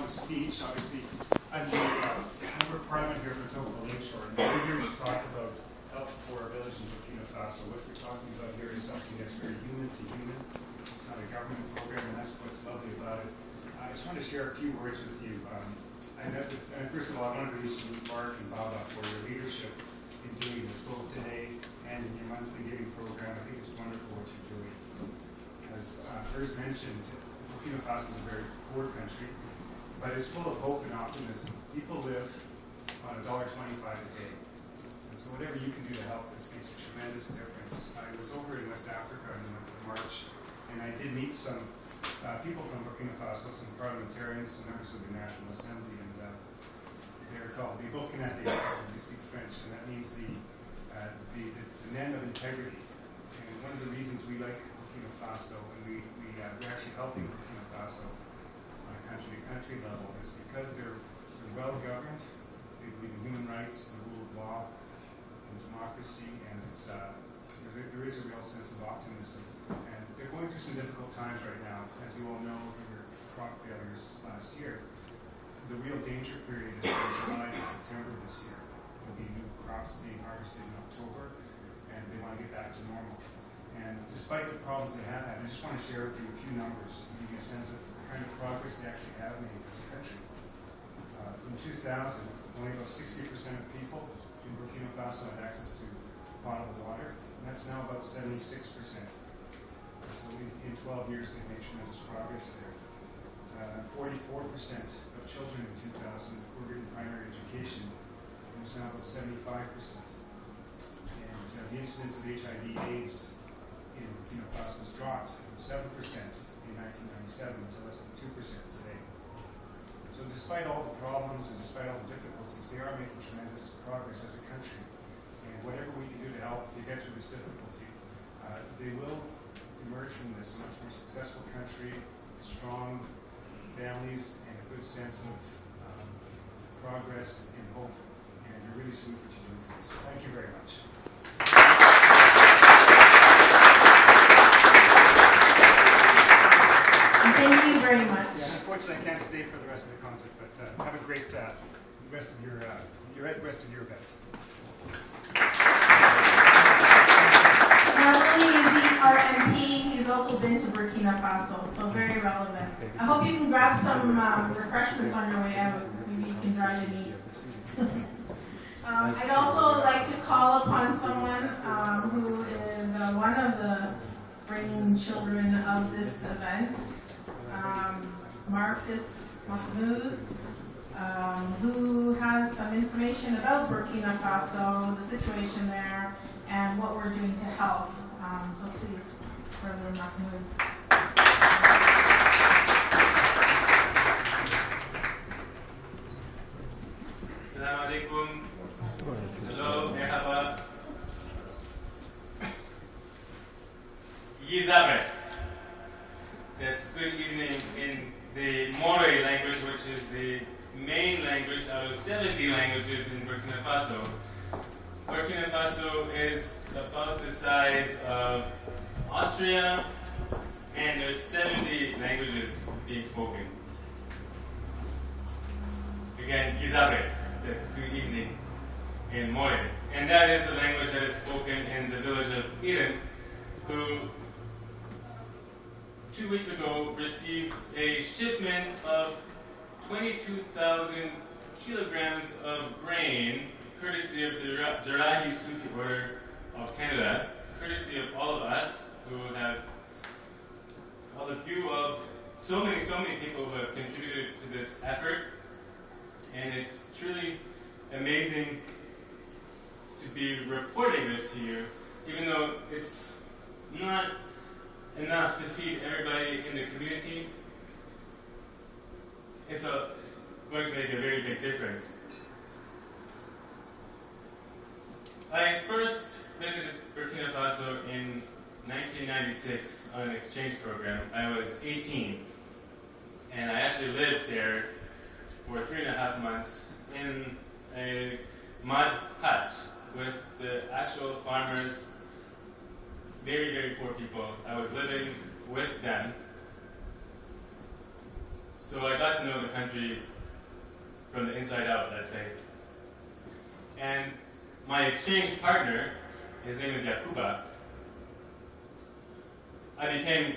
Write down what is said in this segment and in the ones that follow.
Speech. Obviously, I'm the member of Parliament here for Togo Lakeshore, and we're here to talk about help for our village in Burkina Faso. What we're talking about here is something that's very human to human. It's not a government program, and that's what's lovely about it. I just want to share a few words with you. First of all, I want to salute Mark and Baba for your leadership in doing this, both today and in your monthly giving program. I think it's wonderful what you're doing. As Urs mentioned, Burkina Faso is a very poor country, but it's full of hope and optimism. People live on $1.25 a day. And so whatever you can do to help this makes a tremendous difference. I was over in West Africa in the month of March, and I did meet some people from Burkina Faso, some parliamentarians, some members of the National Assembly, and they're called the BurkinaFasoJerrahiConcertApr2012. They speak French, and that means the men of integrity. And one of the reasons we like Burkina Faso, and we're actually helping Burkina Faso on a country-to-country level, is because they're well-governed, they believe in human rights, the rule of law, and democracy, and it's, there is a real sense of optimism. And they're going through some difficult times right now. As you all know, there were crop failures last year. The real danger period is from July to September this year. There'll be new crops being harvested in October, and they want to get back to normal. And despite the problems they have had, I just want to share with you a few numbers to give you a sense of the kind of progress they actually have made as a country. In 2000, only about 60% of people in Burkina Faso had access to potable water, and that's now about 76%. So in 12 years, they've made tremendous progress there. 44% of children in 2000 were given primary education, and it's now about 75%. And the incidence of HIV/AIDS in Burkina Faso has dropped from 7% in 1997 to less than 2% today. So despite all the problems and despite all the difficulties, they are making tremendous progress as a country. And whatever we can do to help to get through this difficulty, they will emerge from this a much more successful country with strong families and a good sense of progress and hope. And I really salute what you're doing today. So thank you very much. Thank you very much. Yeah, unfortunately, I can't stay for the rest of the concert, but have a great rest of your event. Not only is he our MP, he's also been to Burkina Faso, so very relevant. I hope you can grab some refreshments on your way out. Maybe you can drive and eat. I'd also like to call upon someone who is one of the brain children of this event, Marcus Mahmoud, who has some information about Burkina Faso, the situation there, and what we're doing to help. So please, Brother Mahmoud. Assalamu alaikum. Hello, merhaba. Yizabe. That's good evening in the Moray language, which is the main language out of 70 languages in Burkina Faso. Burkina Faso is about the size of Austria, and there's 70 languages being spoken. Again, Gizabe, that's good evening in Moray. And that is the language that is spoken in the village of Iren, who 2 weeks ago received a shipment of 22,000 kilograms of grain, courtesy of the Jerrahi Sufi Order of Canada, courtesy of all of us who have, all of you, of so many people who have contributed to this effort. And it's truly amazing to be reporting this to you, even though it's not enough to feed everybody in the community. It's going to make a very big difference. I first visited Burkina Faso in 1996 on an exchange program. I was 18, and I actually lived there for 3.5 months in a mud hut with the actual farmers, very poor people. I was living with them. So I got to know the country from the inside out, let's say. And my exchange partner, his name is Yakuba, I became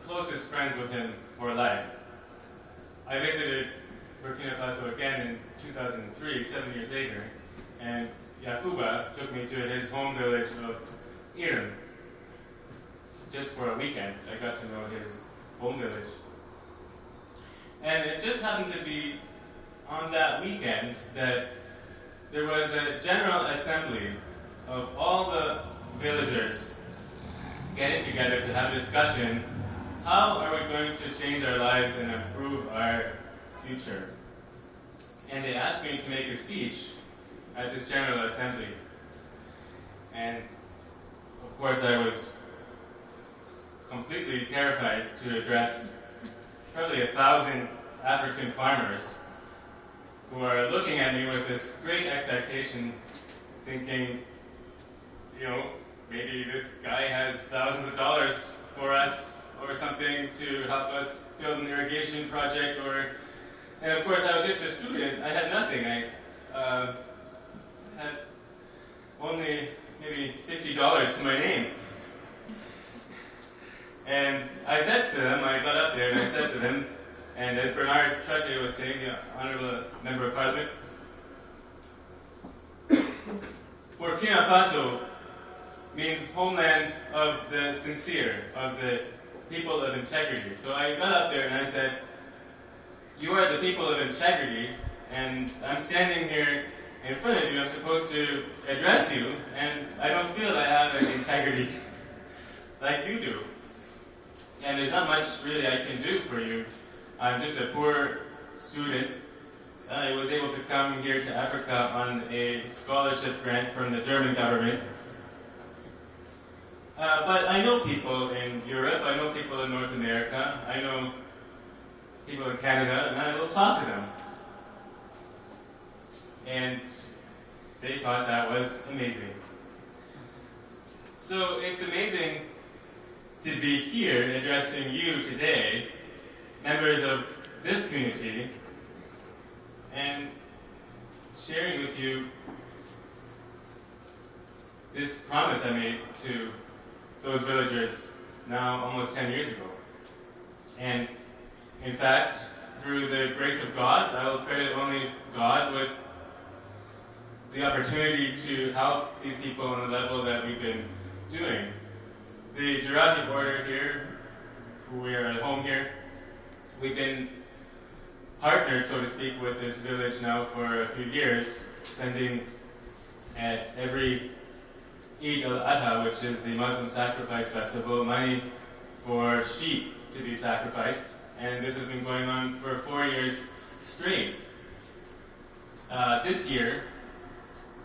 closest friends with him for life. I visited Burkina Faso again in 2003, 7 years later, and Yakuba took me to his home village of Iran. Just for a weekend, I got to know his home village. And it just happened to be on that weekend that there was a general assembly of all the villagers getting together to have a discussion. How are we going to change our lives and improve our future? And they asked me to make a speech at this general assembly. And of course I was completely terrified to address probably 1,000 African farmers who are looking at me with this great expectation, thinking, you know, maybe this guy has thousands of dollars for us or something to help us build an irrigation project, and of course I was just a student. I had nothing. I had only maybe $50 to my name. And I said to them, I got up there and I said to them, and as Bernard Trottier was saying, the Honourable Member of Parliament, Burkina Faso means homeland of the sincere, of the people of integrity. So I got up there and I said, you are the people of integrity, and I'm standing here in front of you. I'm supposed to address you, and I don't feel I have an integrity like you do. And there's not much really I can do for you. I'm just a poor student. I was able to come here to Africa on a scholarship grant from the German government. But I know people in Europe, I know people in North America, I know people in Canada, and I will talk to them. And they thought that was amazing. So it's amazing to be here addressing you today, members of this community, and sharing with you this promise I made to those villagers now almost 10 years ago. And in fact, through the grace of God, I will credit only God with the opportunity to help these people on the level that we've been doing. The Jerrahi Order here, who we are at home here, we've been partnered, so to speak, with this village now for a few years, sending at every Eid al-Adha, which is the Muslim sacrifice festival, money for sheep to be sacrificed. And this has been going on for 4 years straight. This year,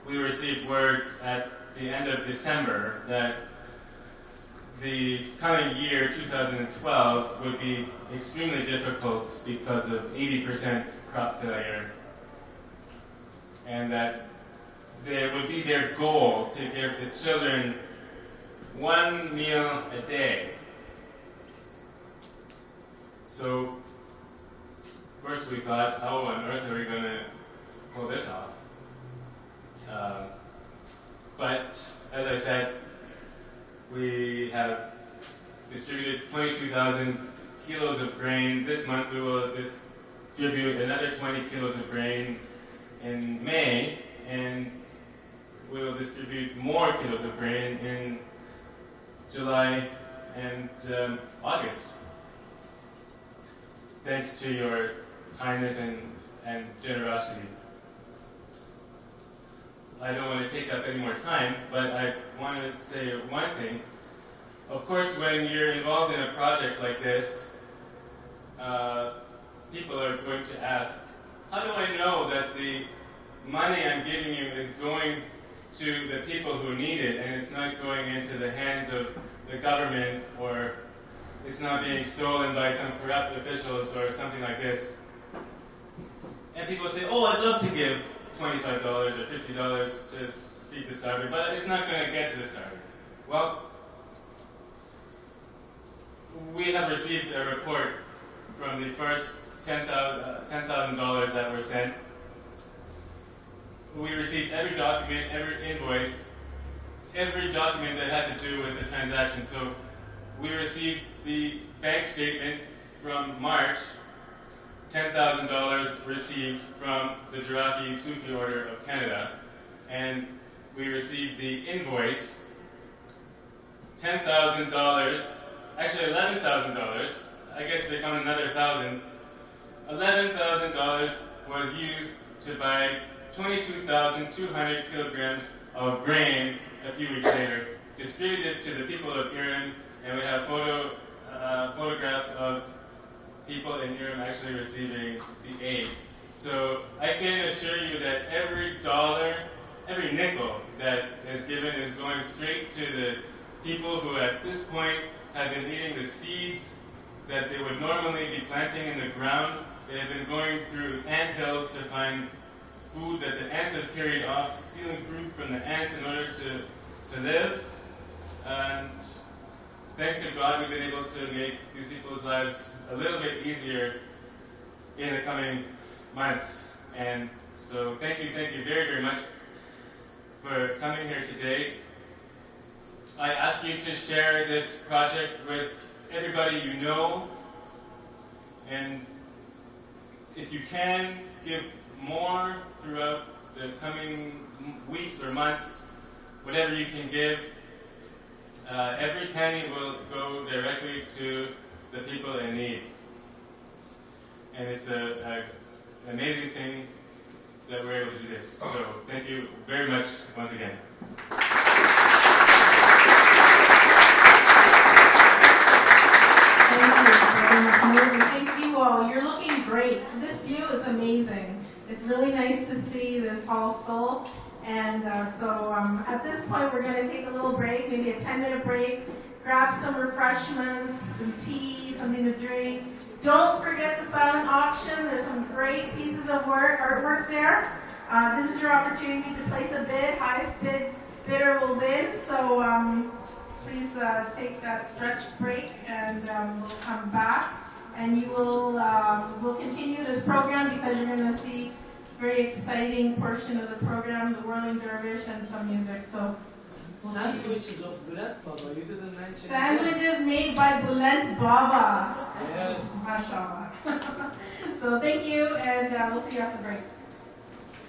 we received word at the end of December that the coming year, 2012, would be extremely difficult because of 80% crop failure. And that there would be their goal to give the children 1 meal a day. So, first we thought, how on earth are we going to pull this off? But, as I said, we have distributed 22,000 kilos of grain. This month we will distribute another 20 kilos of grain in May, and we will distribute more kilos of grain in July and August. Thanks to your kindness and generosity. I don't want to take up any more time, but I want to say one thing. Of course, when you're involved in a project like this, people are going to ask, how do I know that the money I'm giving you is going to the people who need it and it's not going into the hands of the government, or it's not being stolen by some corrupt officials or something like this? And people say, oh, I'd love to give $25 or $50 to feed the starving, but it's not going to get to the starving. Well, we have received a report from the first $10,000 that were sent. We received every document, every invoice, every document that had to do with the transaction. So we received the bank statement from March, $10,000 received from the Jerrahi Sufi Order of Canada, and we received the invoice, $10,000, actually $11,000, I guess they found another $1,000. $11,000 was used to buy 22,200 kilograms of grain a few weeks later, distributed to the people of Iran, and we have photographs of people in Iran actually receiving the aid. So I can assure you that every dollar, every nickel that is given is going straight to the people who at this point have been eating the seeds that they would normally be planting in the ground. They have been going through ant hills to find food that the ants have carried off, stealing fruit from the ants in order to live. And thanks to God, we've been able to make these people's lives a little bit easier in the coming months. And so thank you very, very much for coming here today. I ask you to share this project with everybody you know, and if you can, give more throughout the coming weeks or months, whatever you can give. Every penny will go directly to the people in need. And it's an amazing thing that we're able to do this. So thank you very much once again. Thank you all. You're looking great. This view is amazing. It's really nice to see this hall full. And so at this point, we're going to take a little break, maybe a 10-minute break, grab some refreshments, some tea, something to drink. Don't forget the silent auction. There's some great pieces of artwork there. This is your opportunity to place a bid. Highest bidder will win. So please take that stretch break, and we'll come back. And you will we'll continue this program because you're going to see a very exciting portion of the program, the whirling dervish and some music. So we'll sandwiches of Bulent Baba. You didn't mention sandwiches made by Bulent Baba. Yes. Mashallah. So thank you, and we'll see you after break.